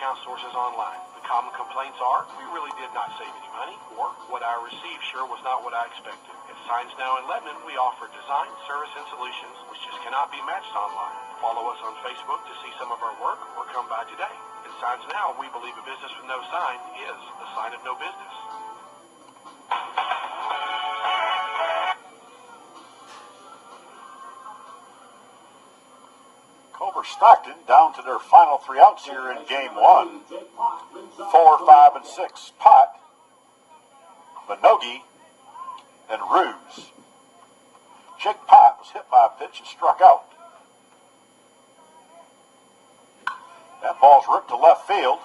discount sources online. The common complaints are, we really did not save any money, or what I received sure was not what I expected. At Signs Now in Lebanon, we offer design, service, and solutions which just cannot be matched online. Follow us on Facebook to see some of our work, or come by today. At Signs Now, we believe a business with no sign is a sign of no business. Culver Stockton down to their final 3 outs here in game 1. 4, 5, and 6. Pott, Minogue, and Ruse. Jake Pott was hit by a pitch and struck out. That ball's ripped to left field.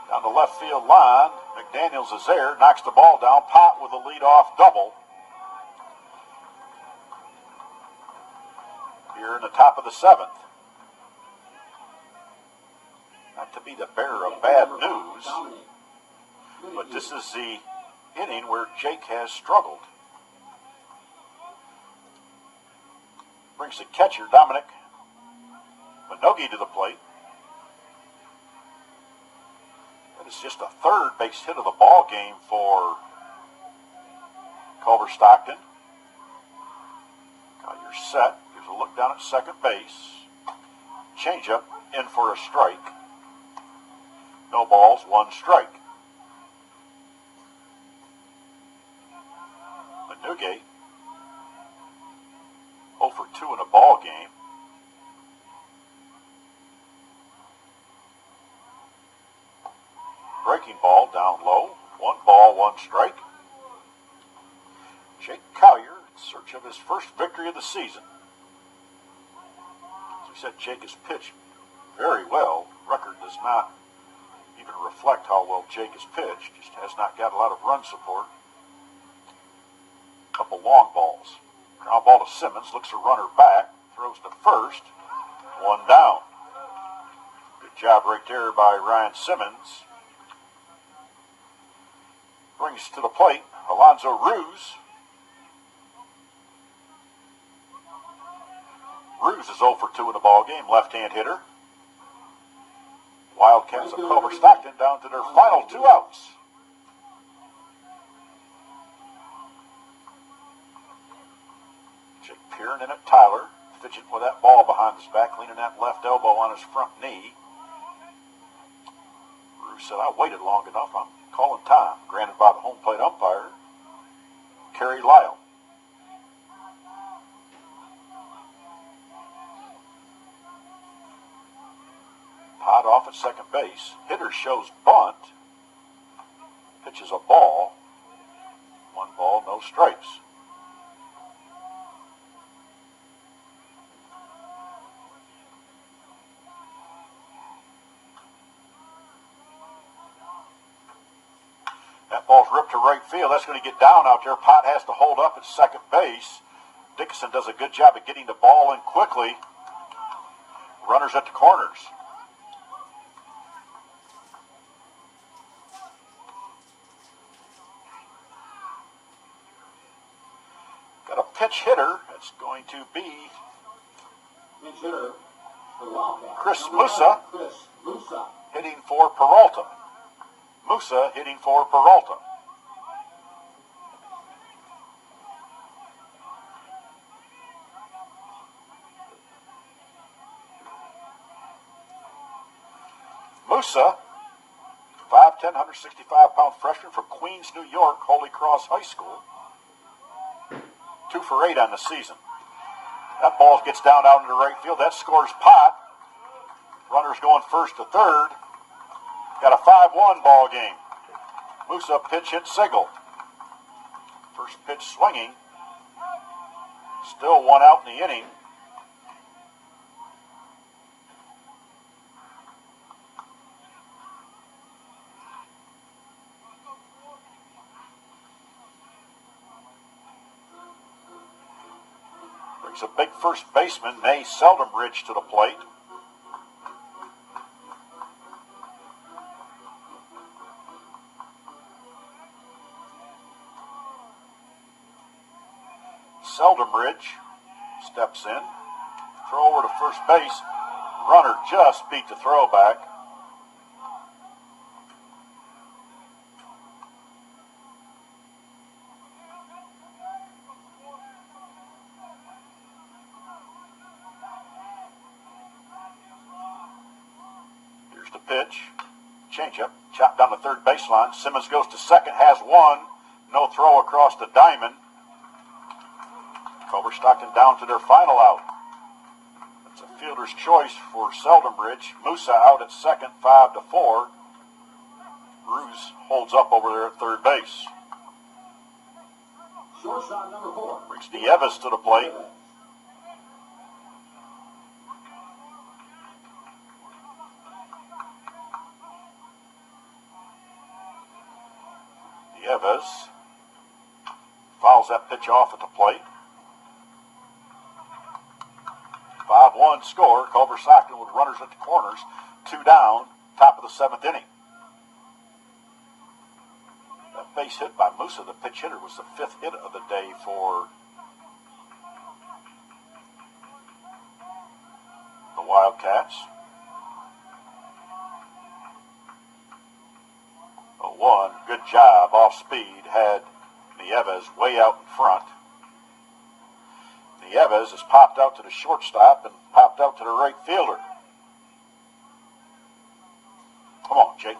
Down the left field line. McDaniels is there, knocks the ball down. Pott with a leadoff double. Here in the top of the 7th. Not to be the bearer of bad news, but this is the inning where Jake has struggled. Brings the catcher, Dominic Minogue, to the plate. That is just a third base hit of the ball game for Culver Stockton. Collier's set. Gives a look down at second base. Changeup in for a strike. No balls, 1 strike. Minogue 0 for 2 in a ball game. Breaking ball down low. 1 ball, 1 strike. Jake Collier in search of his first victory of the season. As we said, Jake has pitched very well. Record does not even reflect how well Jake has pitched. Just has not got a lot of run support. Couple long balls. Ground ball to Simmons. Looks a runner back. Throws to first. 1 down. Good job right there by Ryan Simmons. Brings to the plate Alonzo Ruse. Ruse is 0 for 2 in the ball game. Left-hand hitter. Wildcats of Culver Stockton down to their final 2 outs. Jake peering in at Tyler, fidgeting with that ball behind his back, leaning that left elbow on his front knee. Bruce said, I waited long enough. I'm calling time. Granted by the home plate umpire, Kerry Lyle. Pott off at second base. Hitter shows bunt. Pitches a ball. 1 ball, no strikes. That ball's ripped to right field. That's going to get down out there. Pott has to hold up at second base. Dickinson does a good job of getting the ball in quickly. Runners at the corners. Got a pinch hitter. That's going to be Chris Musa hitting for Peralta. Musa hitting for Peralta. Musa, 5'10", 165-pound freshman from Queens, New York, Holy Cross High School. 2 for 8 on the season. That ball gets down out into right field. That scores Pott. Runners going first to third. Got a 5-1 ball game. Musa pitch hit single. First pitch swinging. Still 1 out in the inning. Brings a big first baseman, Nay Seldenbridge, to the plate. Seldenbridge steps in. Throw over to first base. Runner just beat the throwback. pitch. Changeup, chopped down the third baseline. Simmons goes to second, has one. No throw across the diamond. Culver Stockton down to their final out. It's a fielder's choice for Seldenbridge. Musa out at second, 5-4. Ruse holds up over there at third base. Shortstop number 4. Brings Nieves to the plate. Nieves fouls that pitch off at the plate. 5-1 score. Culver Stockton with runners at the corners. 2 down, top of the 7th inning. That base hit by Musa, the pitch hitter, was the 5th hit of the day for the Wildcats. 0-1, good job, off speed, had Nieves way out in front. Nieves has popped out to the shortstop and popped out to the right fielder. Come on, Jake.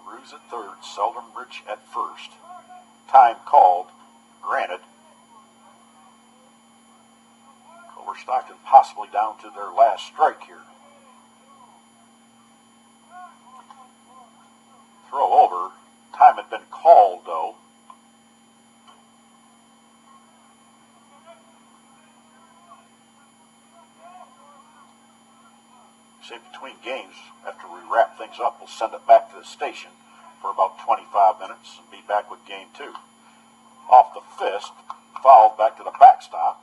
Ruse at third, Seldenbridge at first. Time called, granted. Culver Stockton possibly down to their last strike here. Throw over. Time had been called, though. Say between games, after we wrap things up, we'll send it back to the station for about 25 minutes and be back with game 2. Off the fist, fouled back to the backstop.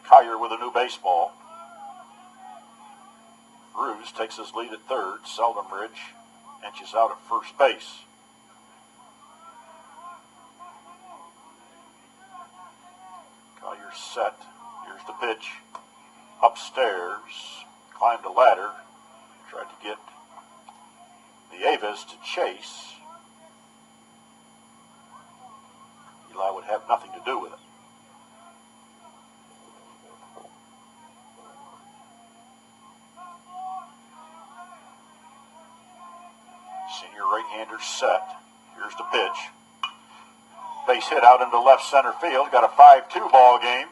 Collier with a new baseball. Ruse takes his lead at third. Seldenbridge inches out at first base. Collier's set. Here's the pitch. Upstairs. Climbed a ladder. Tried to get Nieves to chase. Eli would have nothing to do with it. Senior right-hander set. Here's the pitch. Base hit out into left center field. Got a 5-2 ball game.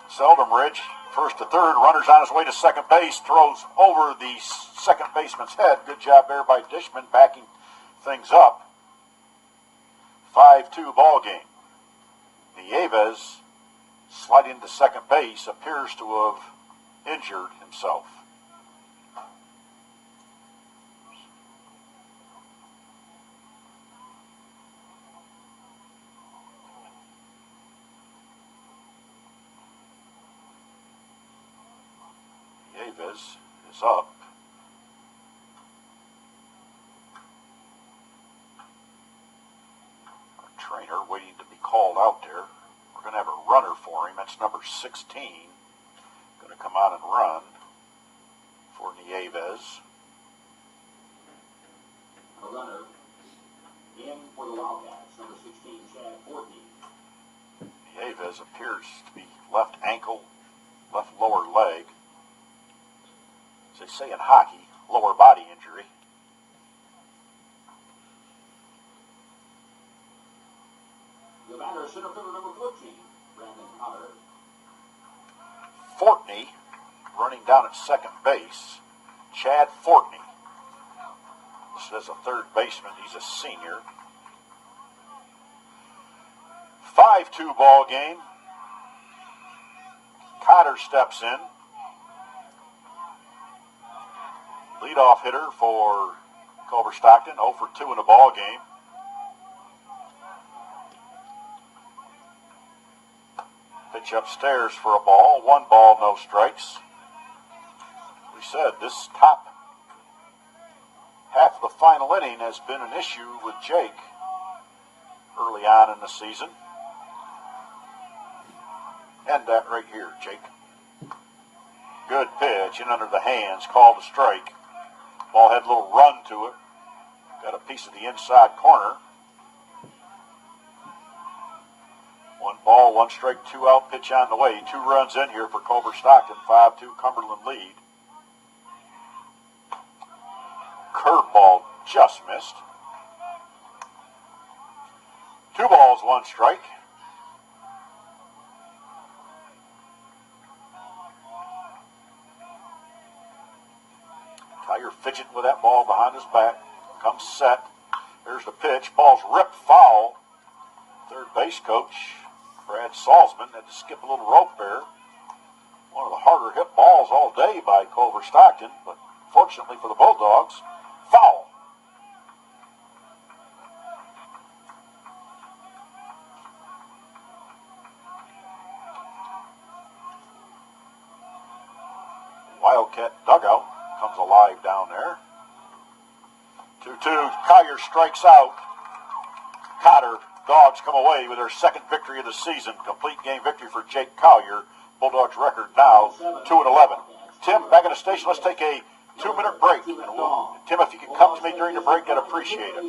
Seldenbridge, first to third. Runner's on his way to second base. Throws over the second baseman's head. Good job there by Dishman backing things up. 5-2 ball game. Nieves, sliding to second base, appears to have injured himself. Nieves is up. Our trainer waiting to be called out there. We're going to have a runner for him. That's number 16. Going to come out and run for Nieves. A runner in for the Wildcats, number 16, Chad Fortney. Nieves appears to be left ankle, left lower leg. As they say in hockey, lower body injury. The batter, center fielder number 14, Brandon Potter. Fortney running down at second base. Chad Fortney. This is a third baseman. He's a senior. 5-2 ball game. Cotter steps in. Leadoff hitter for Culver Stockton, 0 for 2 in the ball game. Pitch upstairs for a ball. 1 ball, no strikes. We said this top half of the final inning has been an issue with Jake early on in the season. End that right here, Jake. Good pitch in under the hands, called a strike. Ball had a little run to it. Got a piece of the inside corner. 1 ball, 1 strike, 2 out, pitch on the way. 2 runs in here for Culver Stockton, 5-2 Cumberland lead. Curveball just missed. 2 balls, 1 strike. Collier fidgeting with that ball behind his back. Comes set. There's the pitch. Ball's ripped foul. Third base coach, Brad Salzman, had to skip a little rope there. One of the harder hit balls all day by Culver Stockton, but fortunately for the Bulldogs, foul. Wildcat dugout comes alive down there. 2-2. Collier strikes out. Cotter. Dogs come away with their second victory of the season. Complete game victory for Jake Collier. Bulldogs record now 2-11. Tim, back at the station. Let's take a 2-minute break. Tim, if you could come to me during the break, I'd appreciate it.